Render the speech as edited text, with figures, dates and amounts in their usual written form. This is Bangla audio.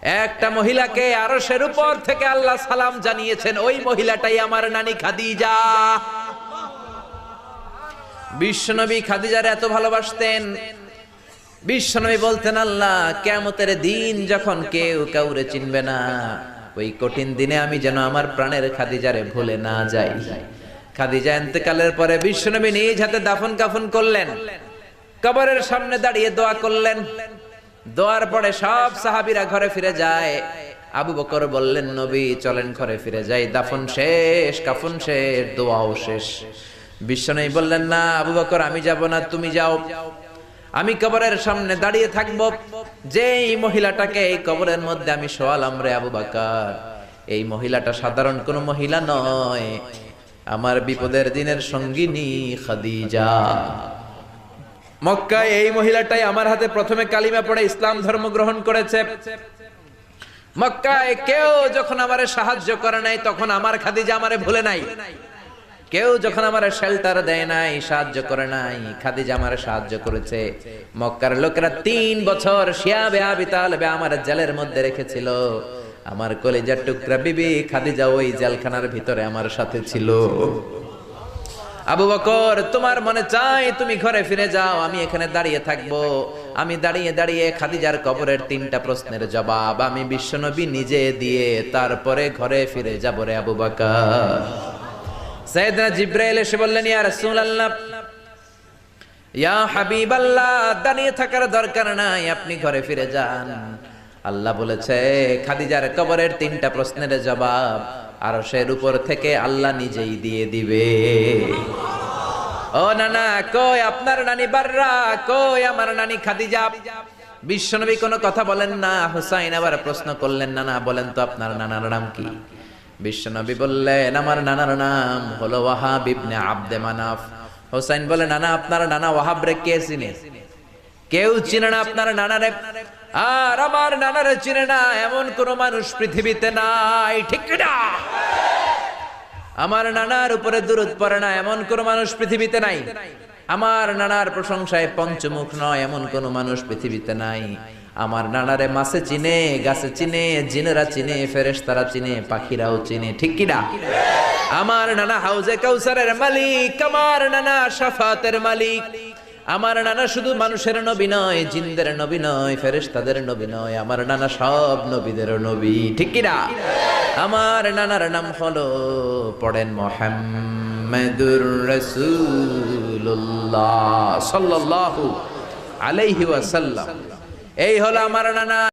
একটা মহিলাকে আরশের উপর থেকে আল্লাহ সালাম জানিয়েছেন, ওই মহিলাটাই আমার নানি খাদিজা। বিশ্বনবী খাদিজার এত ভালোবাসতেন, বিশ্বনবী বলতেন, আল্লাহ কিয়ামতের দিন যখন কেউ কাউরে চিনবে না, ওই কঠিন দিনে আমি যেন আমার প্রাণের খাদিজারে ভুলে না যাই। খাদিজা ইন্তেকালের পরে বিশ্বনবী নিজ হাতে দাফন কাফন করলেন, কবরের সামনে দাঁড়িয়ে দোয়া করলেন। দোয়ার পরে সব সাহাবীরা ঘরে ফিরে যায়। আবু বকর বললেন, নবী চলেন ঘরে ফিরে যাই, দাফন শেষ, কাফন শেষ, দোয়াও শেষ। বিশ্বনবী বললেন, না আবু বকর, আমি যাব না, তুমি যাও, আমি কবরের সামনে দাঁড়িয়ে থাকবো। যেই মহিলাটাকে এই কবরের মধ্যে আমি শোয়ালাম রে আবু বকর, এই মহিলাটা সাধারণ কোন মহিলা নয়, আমার বিপদের দিনের সঙ্গিনী খাদিজা। মক্কায় এই মহিলাটাই আমার হাতে প্রথমে কালিমা পড়ে ইসলাম ধর্ম গ্রহণ করেছে। মক্কায় কেউ যখন আমারে সাহায্য করে নাই, তখন আমার খাদিজা আমারে ভুলে নাই। কেউ যখন আমার শেল্টার দেয় নাই, সাহায্য করে নাই, খাদিজা আমারে সাহায্য করেছে। মক্কার লোকেরা 3 বছর শিয়াবে আবি তালেবে আমার জেলের মধ্যে রেখেছিল। আমার কলিজার টুকরা বিবি খাদিজা ওই জেলখানার ভিতরে আমার সাথে ছিল। আবু বকর, তোমার মনে চাই তুমি ঘরে ফিরে যাও, আমি এখানে দাঁড়িয়ে থাকবো। আমি দাঁড়িয়ে দাঁড়িয়ে খাদিজার কবরের 3টা প্রশ্নের জবাব আমি বিশ্বনবী নিজে দিয়ে তারপরে ঘরে ফিরে যাব রে আবু বকর। সাইয়েদনা জিবরাইল এসে বললেন, ইয়া রাসূলুল্লাহ, ইয়া হাবিবাল্লাহ, দাঁড়িয়ে থাকার দরকার নাই, আপনি ঘরে ফিরে যান। আল্লাহ বলেছে খাদিজার কবরের 3টা প্রশ্নের জবাব আরশের উপর থেকে আল্লাহ নিজেই দিয়ে দিবে। ও নানা, কই আপনার নানি বাররা, কই আমার নানি খাদিজা? বিশ্বনবী কোনো কথা বলেন না। হুসাইন আবার প্রশ্ন করলেন, নানা বলেন তো আপনার নানার নাম কি? বিশ্বনবী বললেন, আমার নানার নাম হলো ওয়াহাব ইবনে আব্দে মানাফ। হুসাইন বলে, নানা আপনার নানা ওয়াহাব রে কে চিনে? কেউ চিনে না আপনার নানারে। আর আমার নানারে চিনে না এমন কোন মানুষ পৃথিবীতে নাই, ঠিক না? আমার নানার উপরে দুরূদ পড়ে না এমন কোন মানুষ পৃথিবীতে নাই। আমার নানার প্রশংসায় পঞ্চমুখ নয় এমন কোন মানুষ পৃথিবীতে নাই। আমার নানারে মাছে চিনে, গাছে চিনে, জিনেরা চিনে, ফেরেশতারা চিনে, পাখিরাও চিনে, ঠিক কি না? আমার নানা হাউজে কাউসারের মালিক, আমার নানা শাফাতের মালিক। আমার নানা শুধু মানুষের নবী নয়, জিনদের নবী নয়, ফেরেশতাদের নবী নয়, আমার নানা সব নবীদের নবী, ঠিক কি না? আমার নানার নাম হলো, পড়েন, মুহাম্মাদুর রাসূলুল্লাহ সাল্লাল্লাহু আলাইহি ওয়াসাল্লাম। এই হলো আমার নানা।